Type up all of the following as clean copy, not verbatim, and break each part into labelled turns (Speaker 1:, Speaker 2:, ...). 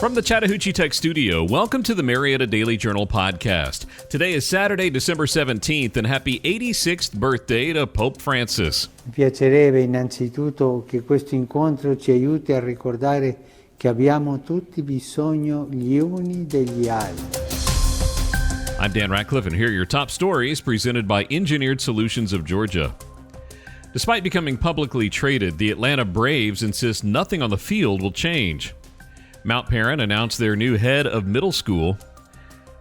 Speaker 1: From the Chattahoochee Tech Studio, welcome to the Marietta Daily Journal Podcast. Today is Saturday, December 17th, and happy 86th birthday to Pope Francis.
Speaker 2: Mi piacerebbe innanzitutto che questo incontro ci aiuti a ricordare che abbiamo tutti bisogno gli uni degli altri.
Speaker 1: I'm Dan Ratcliffe, and here are your top stories presented by Engineered Solutions of Georgia. Despite becoming publicly traded, the Atlanta Braves insist nothing on the field will change. Mount Perrin announced their new head of middle school,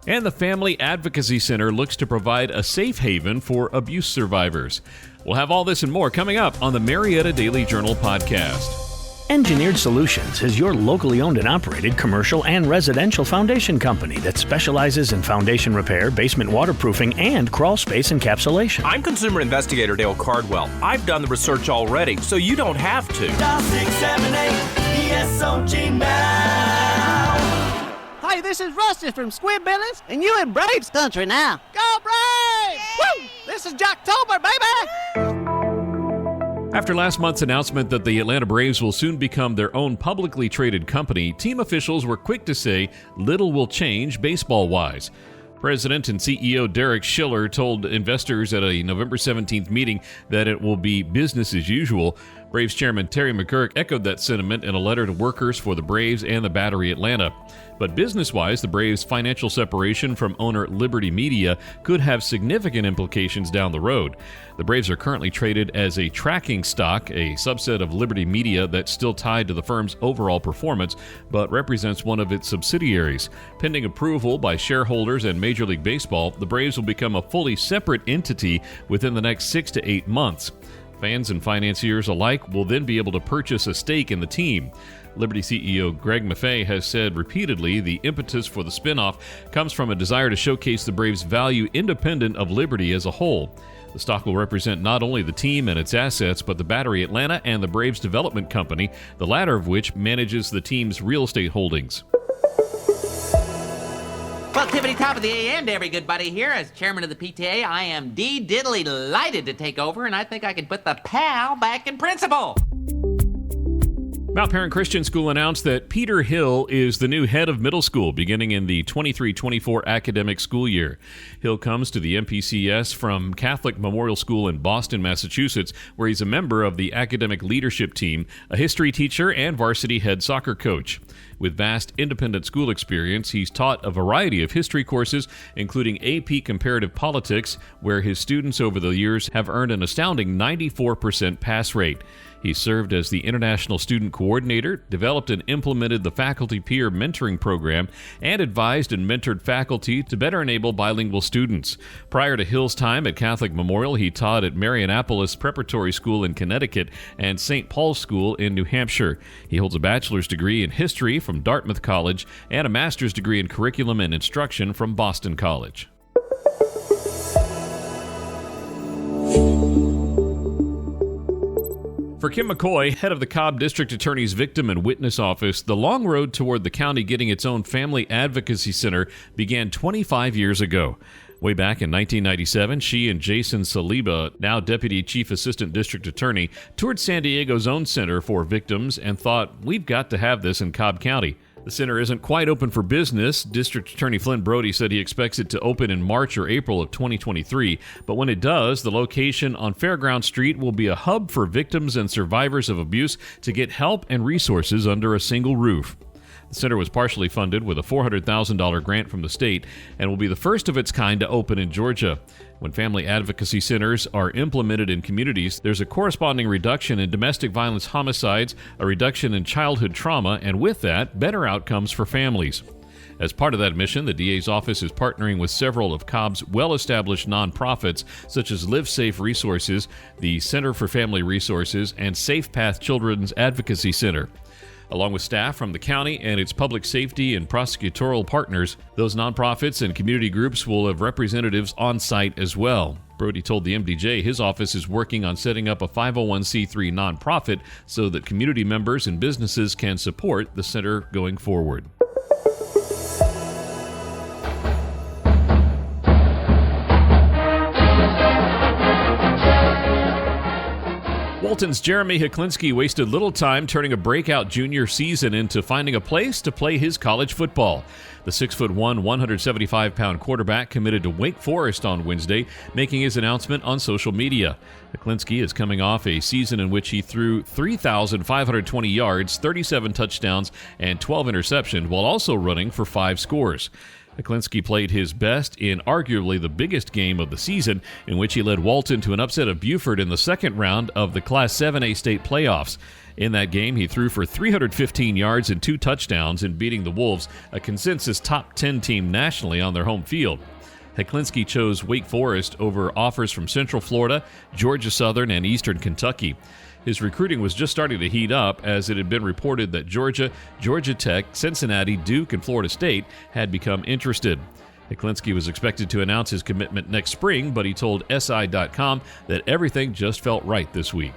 Speaker 1: and the Family Advocacy Center looks to provide a safe haven for abuse survivors. We'll have all this and more coming up on the Marietta Daily Journal Podcast.
Speaker 3: Engineered Solutions is your locally owned and operated commercial and residential foundation company that specializes in foundation repair, basement waterproofing, and crawl space encapsulation.
Speaker 4: I'm consumer investigator Dale Cardwell. I've done the research already, so you don't have to.
Speaker 5: Dial 678-ESOG now.
Speaker 6: Hey, this is Rusty from Squidbillies, and you in Braves country now. Go Braves! Woo! This is Jocktober, baby!
Speaker 1: After last month's announcement that the Atlanta Braves will soon become their own publicly traded company, team officials were quick to say little will change baseball-wise. President and CEO Derek Schiller told investors at a November 17th meeting that it will be business as usual. Braves Chairman Terry McGuirk echoed that sentiment in a letter to workers for the Braves and the Battery Atlanta. But business-wise, the Braves' financial separation from owner Liberty Media could have significant implications down the road. The Braves are currently traded as a tracking stock, a subset of Liberty Media that's still tied to the firm's overall performance, but represents one of its subsidiaries. Pending approval by shareholders and Major League Baseball, the Braves will become a fully separate entity within the next 6 to 8 months. Fans and financiers alike will then be able to purchase a stake in the team. Liberty CEO Greg Maffei has said repeatedly the impetus for the spinoff comes from a desire to showcase the Braves' value independent of Liberty as a whole. The stock will represent not only the team and its assets, but the Battery Atlanta and the Braves Development Company, the latter of which manages the team's real estate holdings.
Speaker 7: Well, tippity top of the AM to every good buddy here. As chairman of the PTA, I am diddly delighted to take over, and I think I can put the PAL back in principle.
Speaker 1: Mount Perrin Christian School announced that Peter Hill is the new head of middle school beginning in the 23-24 academic school year. Hill comes to the MPCS from Catholic Memorial School in Boston, Massachusetts, where he's a member of the academic leadership team, a history teacher, and varsity head soccer coach. With vast independent school experience, he's taught a variety of history courses, including AP Comparative Politics, where his students over the years have earned an astounding 94% pass rate. He served as the International Student Coordinator, developed and implemented the Faculty Peer Mentoring Program, and advised and mentored faculty to better enable bilingual students. Prior to Hill's time at Catholic Memorial, he taught at Mariannapolis Preparatory School in Connecticut and St. Paul's School in New Hampshire. He holds a bachelor's degree in history from Dartmouth College and a master's degree in curriculum and instruction from Boston College. For Kim McCoy, head of the Cobb District Attorney's Victim and Witness Office, the long road toward the county getting its own Family Advocacy Center began 25 years ago. Way back in 1997, she and Jason Saliba, now Deputy Chief Assistant District Attorney, toured San Diego's own Center for Victims and thought, we've got to have this in Cobb County. The center isn't quite open for business. District Attorney Flynn Brody said he expects it to open in March or April of 2023. But when it does, the location on Fairground Street will be a hub for victims and survivors of abuse to get help and resources under a single roof. The center was partially funded with a $400,000 grant from the state and will be the first of its kind to open in Georgia. When family advocacy centers are implemented in communities, there's a corresponding reduction in domestic violence homicides, a reduction in childhood trauma, and with that, better outcomes for families. As part of that mission, the DA's office is partnering with several of Cobb's well-established nonprofits, such as Live Safe Resources, the Center for Family Resources, and Safe Path Children's Advocacy Center. Along with staff from the county and its public safety and prosecutorial partners, those nonprofits and community groups will have representatives on site as well. Brody told the MDJ his office is working on setting up a 501c3 nonprofit so that community members and businesses can support the center going forward. Walton's Jeremy Heklinski wasted little time turning a breakout junior season into finding a place to play his college football. The 6'1", 175-pound quarterback committed to Wake Forest on Wednesday, making his announcement on social media. Heklinski is coming off a season in which he threw 3,520 yards, 37 touchdowns, and 12 interceptions, while also running for 5 scores. Heklinski played his best in arguably the biggest game of the season, in which he led Walton to an upset of Buford in the second round of the Class 7A state playoffs. In that game, he threw for 315 yards and 2 touchdowns in beating the Wolves, a consensus top 10 team nationally on their home field. Heklinski chose Wake Forest over offers from Central Florida, Georgia Southern, and Eastern Kentucky. His recruiting was just starting to heat up, as it had been reported that Georgia, Georgia Tech, Cincinnati, Duke, and Florida State had become interested. Heklinski was expected to announce his commitment next spring, but he told SI.com that everything just felt right this week.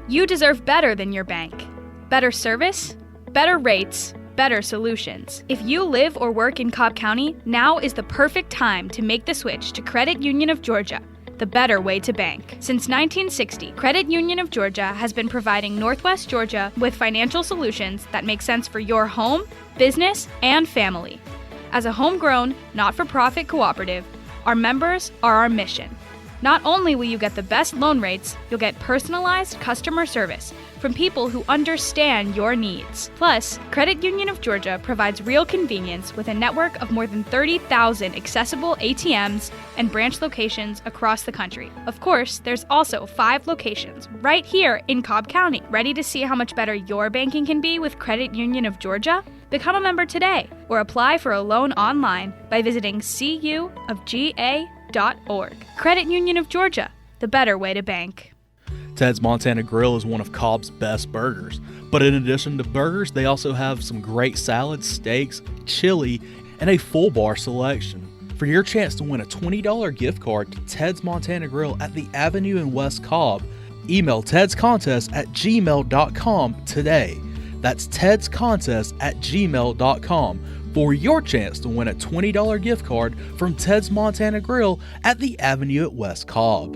Speaker 8: You deserve better than your bank. Better service, better rates, better solutions. If you live or work in Cobb County, now is the perfect time to make the switch to Credit Union of Georgia, the better way to bank. Since 1960, Credit Union of Georgia has been providing Northwest Georgia with financial solutions that make sense for your home, business, and family. As a homegrown, not-for-profit cooperative, our members are our mission. Not only will you get the best loan rates, you'll get personalized customer service from people who understand your needs. Plus, Credit Union of Georgia provides real convenience with a network of more than 30,000 accessible ATMs and branch locations across the country. Of course, there's also 5 locations right here in Cobb County. Ready to see how much better your banking can be with Credit Union of Georgia? Become a member today or apply for a loan online by visiting cuofga.org. Credit Union of Georgia, the better way to bank.
Speaker 9: Ted's Montana Grill is one of Cobb's best burgers. But in addition to burgers, they also have some great salads, steaks, chili, and a full bar selection. For your chance to win a $20 gift card to Ted's Montana Grill at the Avenue in West Cobb, email tedscontest@gmail.com today. That's tedscontest@gmail.com for your chance to win a $20 gift card from Ted's Montana Grill at the Avenue at West Cobb.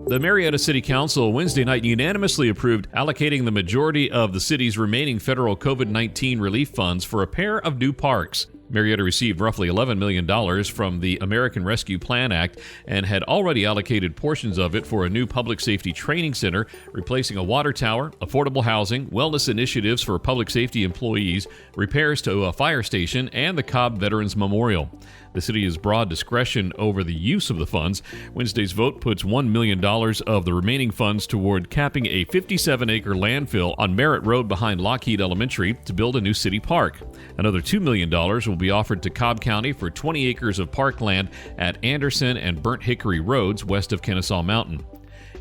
Speaker 1: The Marietta City Council Wednesday night unanimously approved allocating the majority of the city's remaining federal COVID-19 relief funds for a pair of new parks. Marietta received roughly $11 million from the American Rescue Plan Act and had already allocated portions of it for a new public safety training center, replacing a water tower, affordable housing, wellness initiatives for public safety employees, repairs to a fire station, and the Cobb Veterans Memorial. The city has broad discretion over the use of the funds. Wednesday's vote puts $1 million of the remaining funds toward capping a 57-acre landfill on Merritt Road behind Lockheed Elementary to build a new city park. Another $2 million will be offered to Cobb County for 20 acres of parkland at Anderson and Burnt Hickory Roads west of Kennesaw Mountain.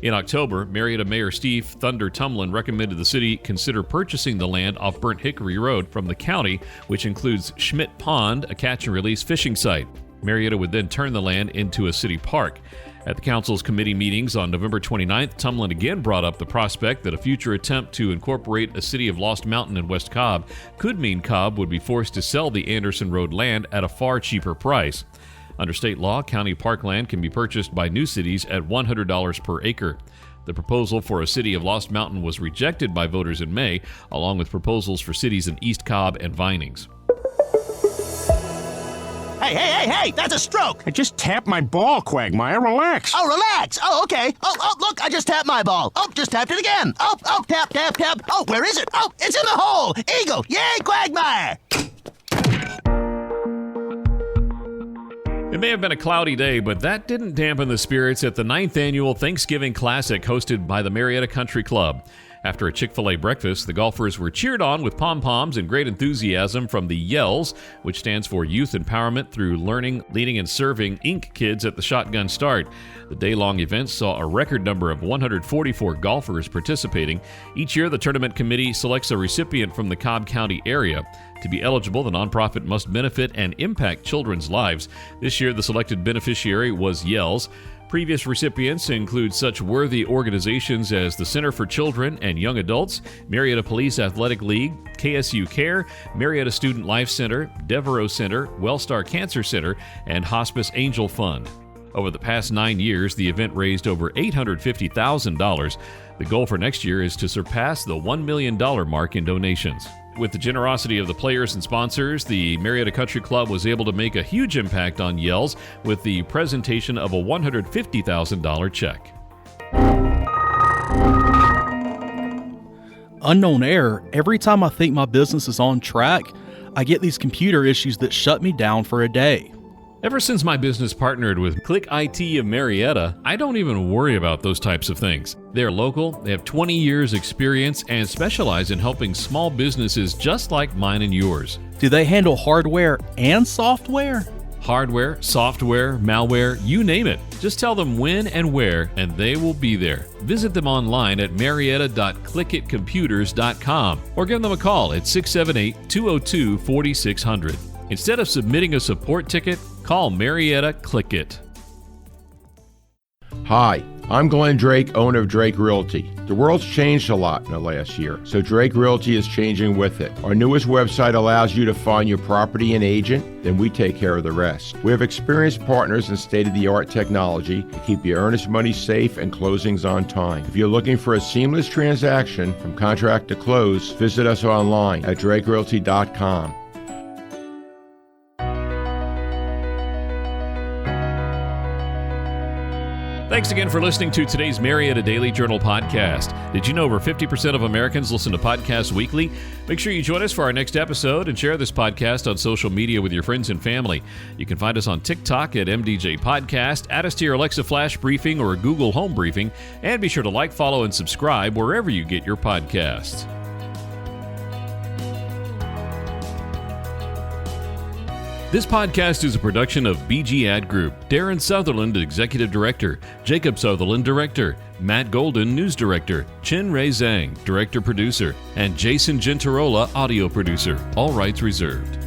Speaker 1: In October, Marietta Mayor Steve Thunder Tumlin recommended the city consider purchasing the land off Burnt Hickory Road from the county, which includes Schmidt Pond, a catch-and-release fishing site. Marietta would then turn the land into a city park. At the council's committee meetings on November 29th, Tumlin again brought up the prospect that a future attempt to incorporate a city of Lost Mountain in West Cobb could mean Cobb would be forced to sell the Anderson Road land at a far cheaper price. Under state law, county parkland can be purchased by new cities at $100 per acre. The proposal for a city of Lost Mountain was rejected by voters in May, along with proposals for cities in East Cobb and Vinings.
Speaker 5: Hey, that's a stroke.
Speaker 10: I just tapped my ball, Quagmire. Relax.
Speaker 5: Oh, relax. Oh, okay. Oh, look, I just tapped my ball. Oh, just tapped it again. Oh, tap. Oh, where is it? Oh, it's in the hole. Eagle. Yay, Quagmire.
Speaker 1: It may have been a cloudy day, but that didn't dampen the spirits at the 9th annual Thanksgiving Classic hosted by the Marietta Country Club. After a Chick-fil-A breakfast, the golfers were cheered on with pom-poms and great enthusiasm from the YELLS, which stands for Youth Empowerment Through Learning, Leading, and Serving Inc. kids at the shotgun start. The day-long event saw a record number of 144 golfers participating. Each year, the tournament committee selects a recipient from the Cobb County area. To be eligible, the nonprofit must benefit and impact children's lives. This year, the selected beneficiary was YELLS. Previous recipients include such worthy organizations as the Center for Children and Young Adults, Marietta Police Athletic League, KSU Care, Marietta Student Life Center, Devereaux Center, Wellstar Cancer Center, and Hospice Angel Fund. Over the past 9 years, the event raised over $850,000. The goal for next year is to surpass the $1 million mark in donations. With the generosity of the players and sponsors, the Marietta Country Club was able to make a huge impact on Yells with the presentation of a $150,000 check.
Speaker 9: Unknown error. Every time I think my business is on track, I get these computer issues that shut me down for a day.
Speaker 1: Ever since my business partnered with Click IT of Marietta, I don't even worry about those types of things. They're local, they have 20 years experience, and specialize in helping small businesses just like mine and yours.
Speaker 9: Do they handle hardware and software?
Speaker 1: Hardware, software, malware, you name it. Just tell them when and where, and they will be there. Visit them online at marietta.clickitcomputers.com or give them a call at 678-202-4600. Instead of submitting a support ticket, call Marietta Click It.
Speaker 11: Hi, I'm Glenn Drake, owner of Drake Realty. The world's changed a lot in the last year, so Drake Realty is changing with it. Our newest website allows you to find your property and agent, then we take care of the rest. We have experienced partners and state-of-the-art technology to keep your earnest money safe and closings on time. If you're looking for a seamless transaction from contract to close, visit us online at drakerealty.com.
Speaker 1: Thanks again for listening to today's Marietta Daily Journal Podcast. Did you know over 50% of Americans listen to podcasts weekly? Make sure you join us for our next episode and share this podcast on social media with your friends and family. You can find us on TikTok at MDJ Podcast, add us to your Alexa Flash Briefing or Google Home Briefing, and be sure to like, follow, and subscribe wherever you get your podcasts. This podcast is a production of BG Ad Group. Darren Sutherland, Executive Director. Jacob Sutherland, Director. Matt Golden, News Director. Chen Ray Zhang, Director Producer. And Jason Gentarola, Audio Producer. All rights reserved.